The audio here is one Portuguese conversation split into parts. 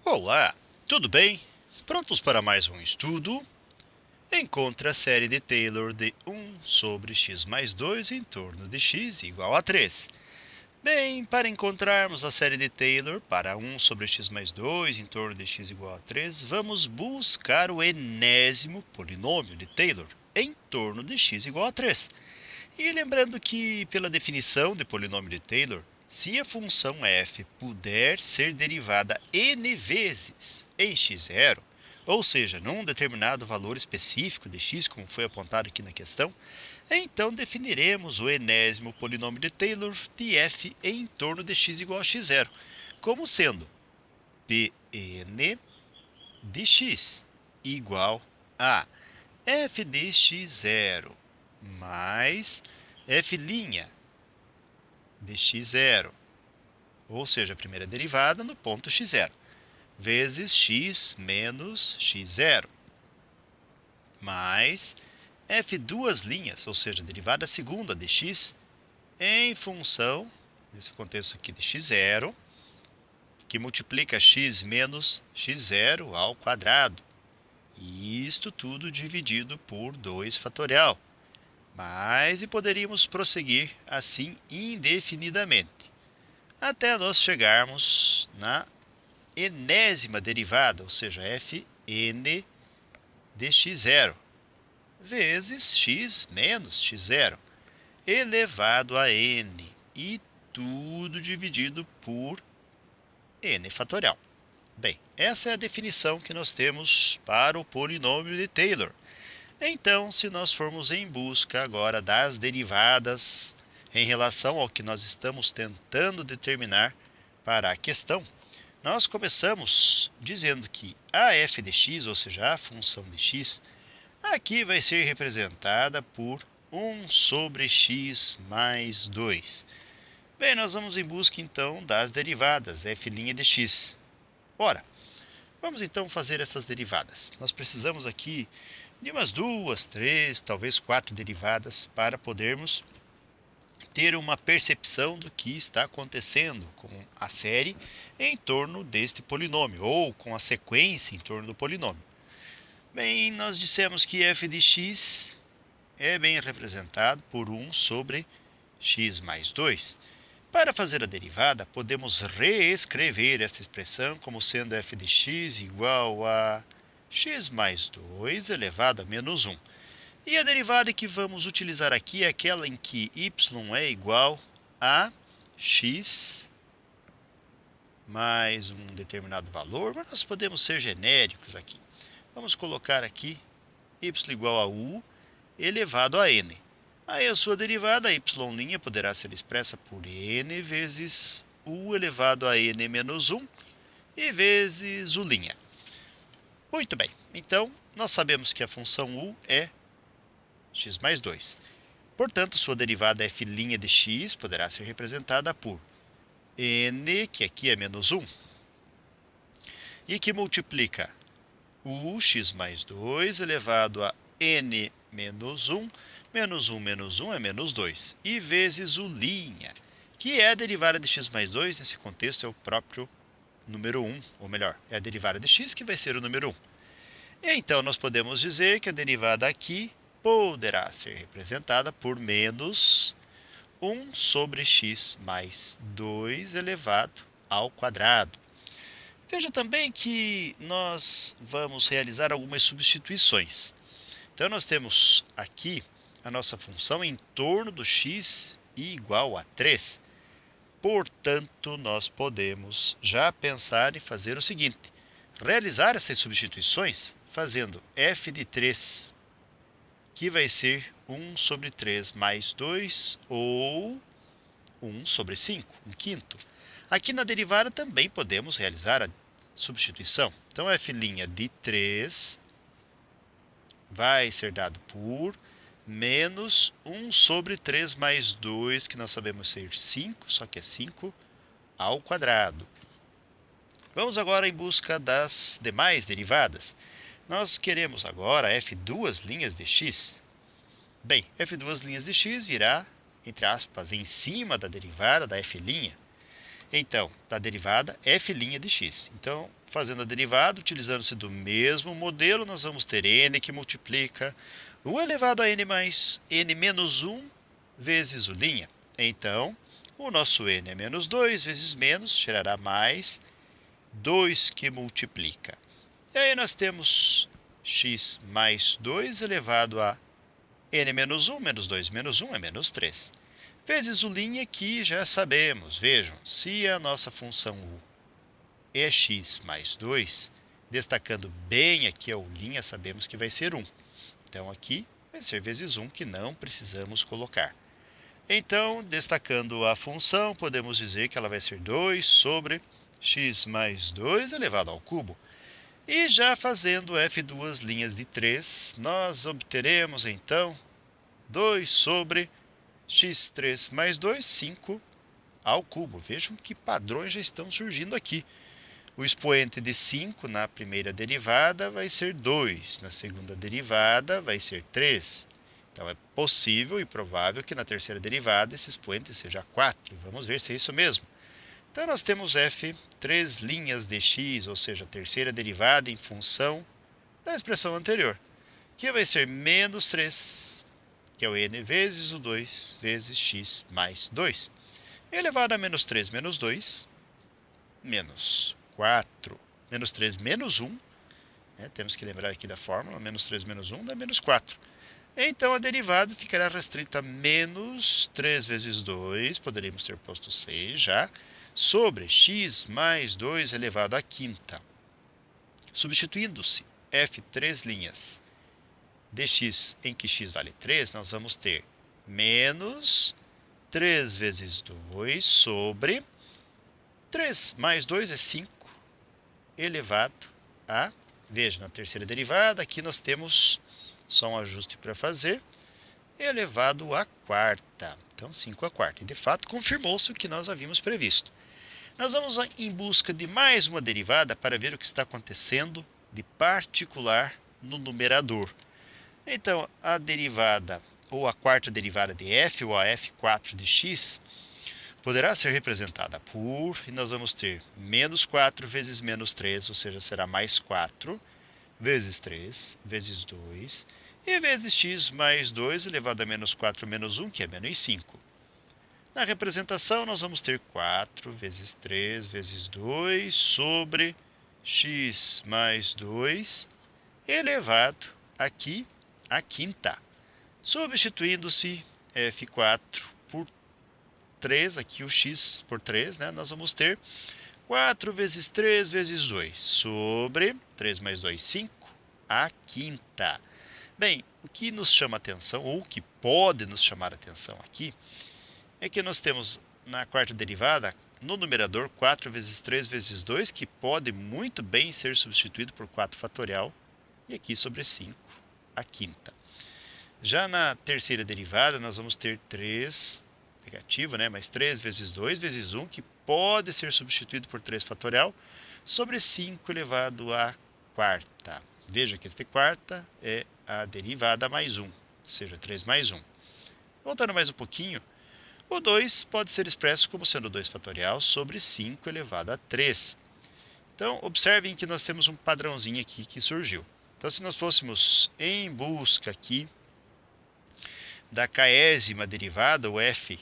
Olá, tudo bem? Prontos para mais um estudo? Encontre a série de Taylor de 1 sobre x mais 2 em torno de x igual a 3. Bem, para encontrarmos a série de Taylor para 1 sobre x mais 2 em torno de x igual a 3, vamos buscar o enésimo polinômio de Taylor em torno de x igual a 3. E lembrando que, pela definição de polinômio de Taylor, se a função f puder ser derivada n vezes em x0, ou seja, num determinado valor específico de x, como foi apontado aqui na questão, então definiremos o enésimo polinômio de Taylor de f em torno de x igual a x0, como sendo Pn de x igual a f de x0 mais f' de x0, ou seja, a primeira derivada no ponto x0, vezes x menos x0, mais f duas linhas, ou seja, a derivada segunda de x, em função, nesse contexto aqui, de x0, que multiplica x menos x0 ao quadrado. E isto tudo dividido por 2 fatorial. E poderíamos prosseguir assim indefinidamente, até nós chegarmos na enésima derivada, ou seja, fn de x0, vezes x menos x0, elevado a n, e tudo dividido por n fatorial. Bem, essa é a definição que nós temos para o polinômio de Taylor. Então, se nós formos em busca agora das derivadas em relação ao que nós estamos tentando determinar para a questão, nós começamos dizendo que a f de x, ou seja, a função de x, aqui vai ser representada por 1 sobre x mais 2. Bem, nós vamos em busca então das derivadas f' de x. Ora, vamos então fazer essas derivadas. Nós precisamos aqui de umas 2, 3, talvez 4 derivadas para podermos ter uma percepção do que está acontecendo com a série em torno deste polinômio, ou com a sequência em torno do polinômio. Bem, nós dissemos que f de x é bem representado por 1 sobre x mais 2. Para fazer a derivada, podemos reescrever esta expressão como sendo f de x igual a x mais 2 elevado a menos 1. E a derivada que vamos utilizar aqui é aquela em que y é igual a x mais um determinado valor, mas nós podemos ser genéricos aqui. Vamos colocar aqui y igual a u elevado a n. Aí a sua derivada, y' poderá ser expressa por n vezes u elevado a n menos 1 e vezes u'. Muito bem, então nós sabemos que a função u é x mais 2. Portanto, sua derivada f' de x poderá ser representada por n, que aqui é menos 1, e que multiplica o x mais 2 elevado a n menos 1, menos 1 menos 1 é menos 2, e vezes u', que é a derivada de x mais 2, nesse contexto é o próprio número 1, ou melhor, é a derivada de x que vai ser o número 1. E então, nós podemos dizer que a derivada aqui poderá ser representada por menos 1 sobre x mais 2 elevado ao quadrado. Veja também que nós vamos realizar algumas substituições. Então, nós temos aqui a nossa função em torno do x igual a 3. Portanto, nós podemos já pensar em fazer o seguinte: realizar essas substituições fazendo f de 3, que vai ser 1 sobre 3 mais 2, ou 1 sobre 5, 1/5. Aqui na derivada também podemos realizar a substituição. Então, f' de 3 vai ser dado por menos 1 sobre 3 mais 2, que nós sabemos ser 5, só que é 5 ao quadrado. Vamos agora em busca das demais derivadas. Nós queremos agora f duas linhas de x. Bem, f duas linhas de x virá, entre aspas, em cima da derivada da f'. Então, da derivada f' de x. Então, fazendo a derivada, utilizando-se do mesmo modelo, nós vamos ter n que multiplica o elevado a n mais n menos 1 vezes o'. Então, o nosso n é menos 2 vezes menos, gerará mais 2 que multiplica. E aí nós temos x mais 2 elevado a n menos 1, menos 2 menos 1 é menos 3. Vezes o' que já sabemos. Vejam, se a nossa função u é x mais 2, destacando bem aqui a u', sabemos que vai ser 1. Então, aqui vai ser vezes 1, que não precisamos colocar. Então, destacando a função, podemos dizer que ela vai ser 2 sobre x mais 2 elevado ao cubo. E já fazendo f' de 3, nós obteremos, então, 2 sobre x3 mais 2, 5 ao cubo. Vejam que padrões já estão surgindo aqui. O expoente de 5 na primeira derivada vai ser 2, na segunda derivada vai ser 3. Então, é possível e provável que na terceira derivada esse expoente seja 4. Vamos ver se é isso mesmo. Então, nós temos f 3' de x, ou seja, a terceira derivada em função da expressão anterior, que vai ser menos 3, que é o n vezes o 2 vezes x mais 2. Elevado a menos 3 menos 2, menos 4, menos 3 menos 1. Temos que lembrar aqui da fórmula, menos 3 menos 1 dá menos 4. Então, a derivada ficará restrita a menos 3 vezes 2, poderíamos ter posto 6 já, sobre x mais 2 elevado à quinta. Substituindo-se f' dx em que x vale 3, nós vamos ter menos 3 vezes 2 sobre 3 mais 2 é 5 elevado a, veja, na terceira derivada, aqui nós temos só um ajuste para fazer, elevado à quarta. Então, 5 à quarta. E, de fato, confirmou-se o que nós havíamos previsto. Nós vamos em busca de mais uma derivada para ver o que está acontecendo de particular no numerador. Então, a derivada, ou a quarta derivada de f, ou a f4 de x, poderá ser representada por, e nós vamos ter menos 4 vezes menos 3, ou seja, será mais 4, vezes 3, vezes 2, e vezes x mais 2 elevado a menos 4 menos 1, que é menos 5. Na representação, nós vamos ter 4 vezes 3 vezes 2 sobre x mais 2 elevado aqui à quinta. Substituindo-se f4 por 3, aqui o x por 3, nós vamos ter 4 vezes 3 vezes 2 sobre 3 mais 2, 5, à quinta. Bem, o que nos chama a atenção, ou o que pode nos chamar a atenção aqui, é que nós temos na quarta derivada, no numerador, 4 vezes 3 vezes 2, que pode muito bem ser substituído por 4 fatorial, e aqui sobre 5, à quinta. Já na terceira derivada, nós vamos ter 3 negativo, mais 3 vezes 2 vezes 1, que pode ser substituído por 3 fatorial, sobre 5 elevado à quarta. Veja que esta quarta é a derivada mais 1, ou seja, 3 mais 1. Voltando mais um pouquinho, o 2 pode ser expresso como sendo 2 fatorial sobre 5 elevado a 3. Então, observem que nós temos um padrãozinho aqui que surgiu. Então, se nós fôssemos em busca aqui da késima derivada, o fk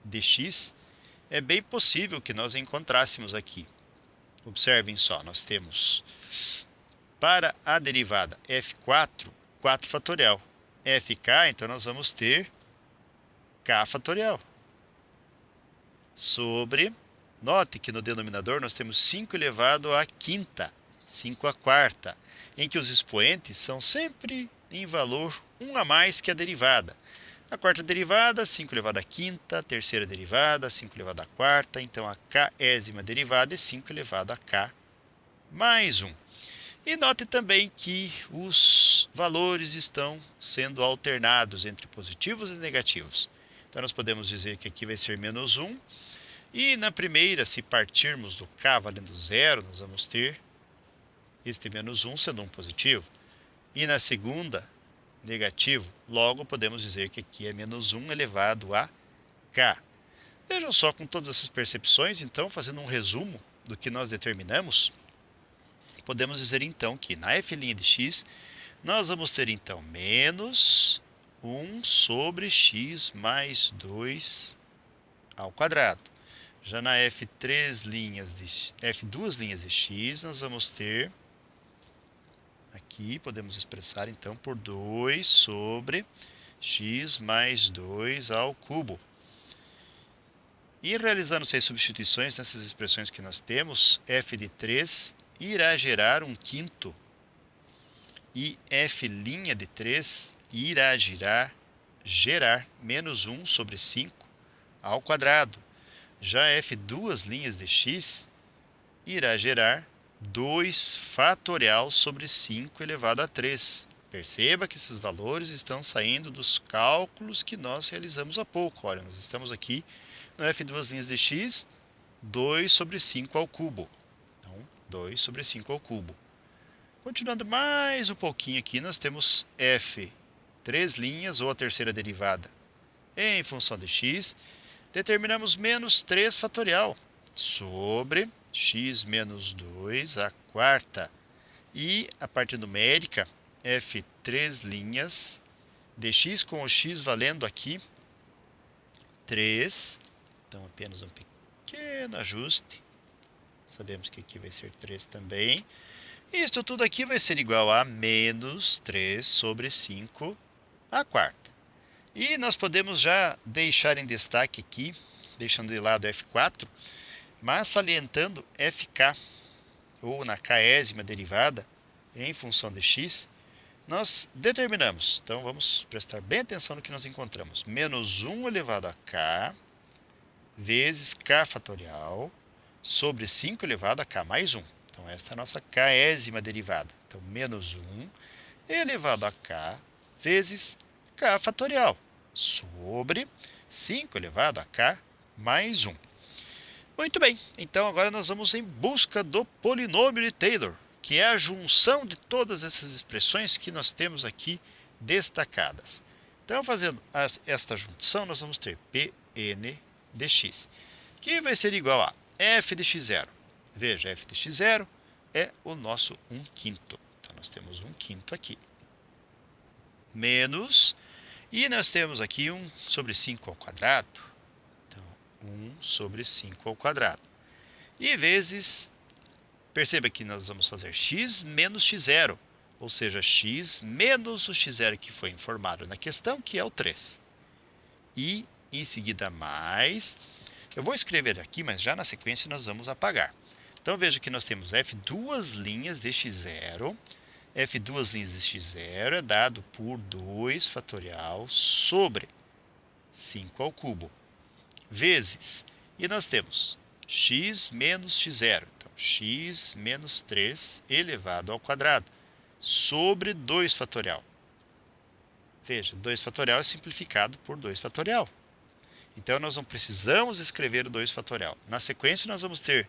dx, é bem possível que nós encontrássemos aqui. Observem só, nós temos para a derivada f4, 4 fatorial. Fk, então nós vamos ter k fatorial. Sobre, note que no denominador nós temos 5 elevado à quinta, 5 à quarta, em que os expoentes são sempre em valor 1 a mais que a derivada. A quarta derivada, 5 elevado à quinta, a terceira derivada, 5 elevado à quarta, então a késima derivada é 5 elevado a k mais 1. E note também que os valores estão sendo alternados entre positivos e negativos. Então, nós podemos dizer que aqui vai ser menos 1. E na primeira, se partirmos do k valendo 0, nós vamos ter este menos 1 sendo um positivo. E na segunda, negativo, logo podemos dizer que aqui é menos 1 elevado a k. Vejam só, com todas essas percepções, então, fazendo um resumo do que nós determinamos, podemos dizer então que na f' de x, nós vamos ter então menos 1 sobre x mais 2 ao quadrado. Já na f duas linhas de x, nós vamos ter, aqui podemos expressar então por 2 sobre x mais 2 ao cubo. E realizando essas substituições nessas expressões que nós temos, f de 3 irá gerar um quinto e f' de 3 irá gerar menos 1 sobre 5 ao quadrado. Já f duas linhas de x irá gerar 2 fatorial sobre 5 elevado a 3. Perceba que esses valores estão saindo dos cálculos que nós realizamos há pouco. Olha, nós estamos aqui no f duas linhas de x, 2 sobre 5 ao cubo. Então, 2 sobre 5 ao cubo. Continuando mais um pouquinho aqui, nós temos f, 3 linhas, ou a terceira derivada, em função de x. Determinamos menos 3 fatorial sobre x menos 2 à quarta. E a parte numérica, f, 3 linhas, dx com o x valendo aqui 3. Então, apenas um pequeno ajuste. Sabemos que aqui vai ser 3 também. Isto tudo aqui vai ser igual a menos 3 sobre 5 à quarta. E nós podemos já deixar em destaque aqui, deixando de lado f4, mas salientando fk, ou na késima derivada, em função de x, nós determinamos. Então, vamos prestar bem atenção no que nós encontramos. Menos 1 elevado a k, vezes k fatorial, sobre 5 elevado a k mais 1. Então, esta é a nossa késima derivada. Então, menos 1 elevado a k vezes k fatorial, sobre 5 elevado a k mais 1. Muito bem, então agora nós vamos em busca do polinômio de Taylor, que é a junção de todas essas expressões que nós temos aqui destacadas. Então, fazendo esta junção, nós vamos ter Pn dx, que vai ser igual a f de x0. Veja, f de x0 é o nosso 1/5. Então, nós temos 1/5 aqui. Menos, e nós temos aqui 1 sobre 5 ao quadrado. Então, 1 sobre 5 ao quadrado. E vezes, perceba que nós vamos fazer x menos x0, ou seja, x menos o x0 que foi informado na questão, que é o 3. E, em seguida, mais. Eu vou escrever aqui, mas já na sequência nós vamos apagar. Então, veja que nós temos f duas linhas de x0. F duas linhas de x0 é dado por 2 fatorial sobre 5 ao cubo, vezes, e nós temos x menos x0, então x menos 3 elevado ao quadrado, sobre 2 fatorial. Veja, 2 fatorial é simplificado por 2 fatorial. Então, nós não precisamos escrever o 2 fatorial. Na sequência, nós vamos ter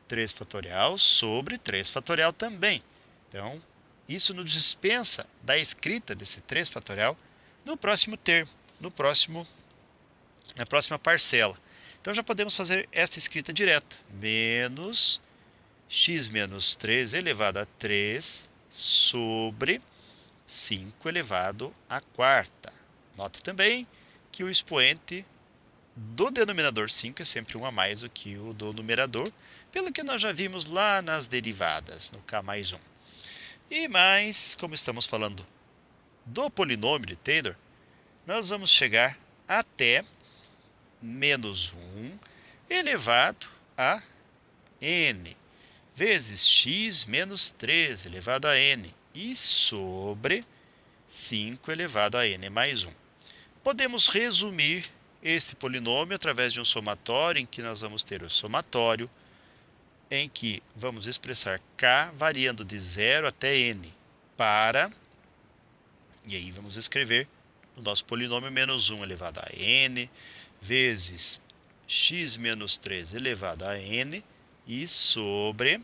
3 fatorial sobre 3 fatorial também. Então, isso nos dispensa da escrita desse 3 fatorial no próximo termo, na próxima parcela. Então, já podemos fazer esta escrita direta. Menos x menos 3 elevado a 3 sobre 5 elevado à quarta. Note também que o expoente do denominador 5 é sempre 1 a mais do que o do numerador, pelo que nós já vimos lá nas derivadas, no k mais 1. E mais, como estamos falando do polinômio de Taylor, nós vamos chegar até menos 1 elevado a n, vezes x menos 3 elevado a n, e sobre 5 elevado a n mais 1. Podemos resumir este polinômio através de um somatório, em que nós vamos ter o somatório, em que vamos expressar k variando de 0 até n para, e aí vamos escrever o nosso polinômio menos 1 elevado a n, vezes x menos 3 elevado a n, e sobre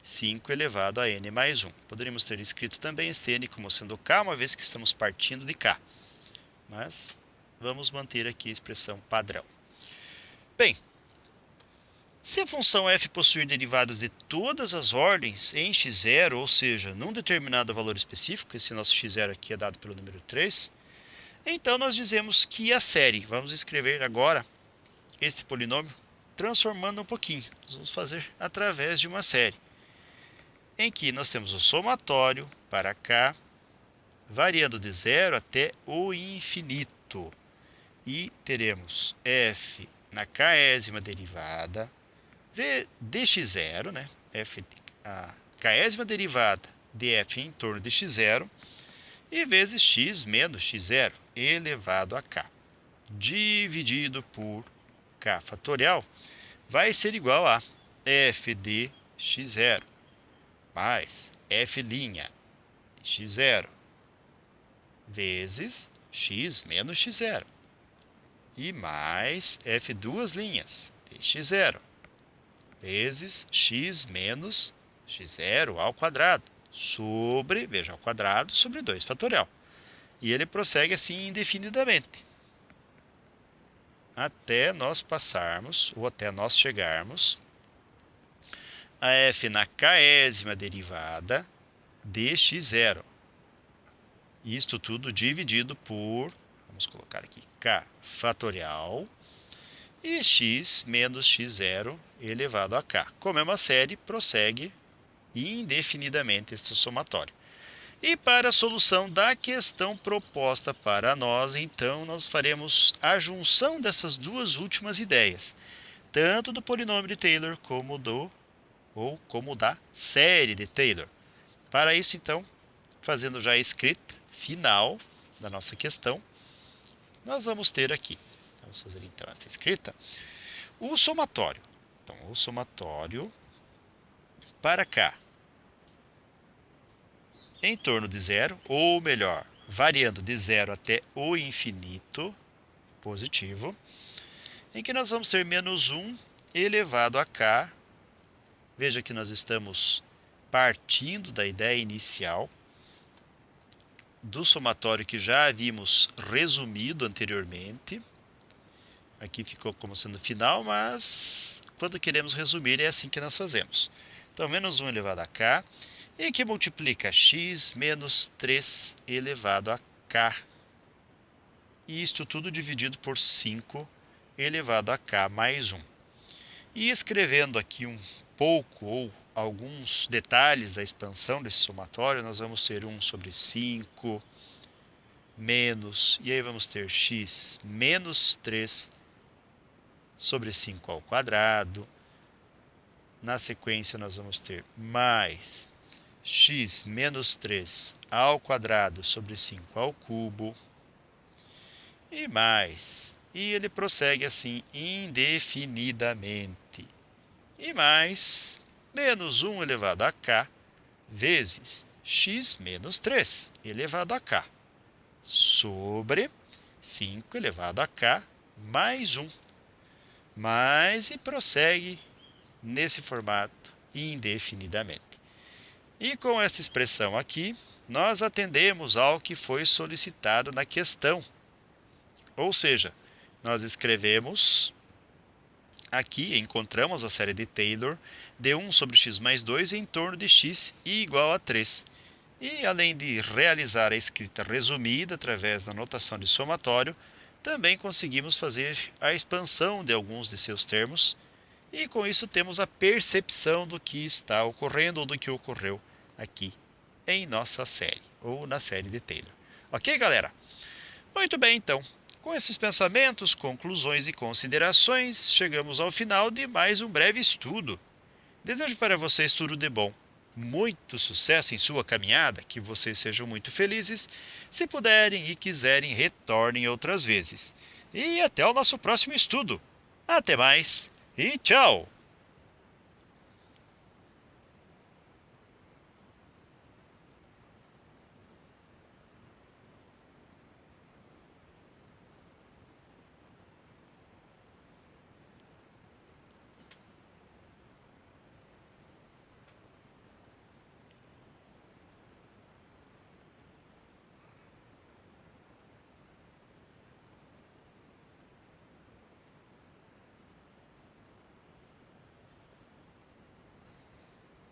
5 elevado a n mais 1. Poderíamos ter escrito também este n como sendo k, uma vez que estamos partindo de k. Mas vamos manter aqui a expressão padrão. Bem, se a função f possuir derivadas de todas as ordens em x0, ou seja, num determinado valor específico, esse nosso x0 aqui é dado pelo número 3, então nós dizemos que a série, vamos escrever agora este polinômio transformando um pouquinho. Nós vamos fazer através de uma série, em que nós temos o somatório para cá, variando de 0 até o infinito. E teremos f na késima derivada, v dx0, né? A késima derivada de f em torno de x0, e vezes x menos x0 elevado a k, dividido por k fatorial, vai ser igual a f de x0 mais f' de x0 vezes x menos x0 e mais f duas linhas de x0 vezes x menos x0 ao quadrado sobre, veja, ao quadrado sobre 2 fatorial. E ele prossegue assim indefinidamente, até nós passarmos, ou até nós chegarmos a f na késima derivada de x0. Isto tudo dividido por, vamos colocar aqui, k fatorial e x menos x0 elevado a k. Como é uma série, prossegue indefinidamente este somatório. E para a solução da questão proposta para nós, então, nós faremos a junção dessas duas últimas ideias, tanto do polinômio de Taylor como da série de Taylor. Para isso, então, fazendo já a escrita final da nossa questão, nós vamos ter aqui, vamos fazer então esta escrita, o somatório. Então, o somatório para cá, em torno de 0, ou melhor, variando de 0 até o infinito, positivo, em que nós vamos ter menos 1 elevado a k. Veja que nós estamos partindo da ideia inicial do somatório que já havíamos resumido anteriormente. Aqui ficou como sendo final, mas quando queremos resumir é assim que nós fazemos. Então, menos 1 elevado a k, e que multiplica x menos 3 elevado a k. E isto tudo dividido por 5 elevado a k mais 1. E escrevendo aqui um pouco ou alguns detalhes da expansão desse somatório, nós vamos ter 1 sobre 5 menos, e aí vamos ter x menos 3 sobre 5 ao quadrado. Na sequência, nós vamos ter mais x menos 3 ao quadrado sobre 5 ao cubo. E mais. E ele prossegue assim indefinidamente. E mais menos 1 elevado a k vezes x menos 3 elevado a k sobre 5 elevado a k mais 1. Mais e prossegue nesse formato indefinidamente. E com essa expressão aqui, nós atendemos ao que foi solicitado na questão. Ou seja, nós escrevemos aqui, encontramos a série de Taylor de 1 sobre x mais 2 em torno de x igual a 3. E além de realizar a escrita resumida através da notação de somatório, também conseguimos fazer a expansão de alguns de seus termos, e com isso temos a percepção do que está ocorrendo ou do que ocorreu aqui em nossa série, ou na série de Taylor. Ok, galera? Muito bem, então. Com esses pensamentos, conclusões e considerações, chegamos ao final de mais um breve estudo. Desejo para vocês tudo de bom, muito sucesso em sua caminhada, que vocês sejam muito felizes. Se puderem e quiserem, retornem outras vezes. E até o nosso próximo estudo. Até mais e tchau!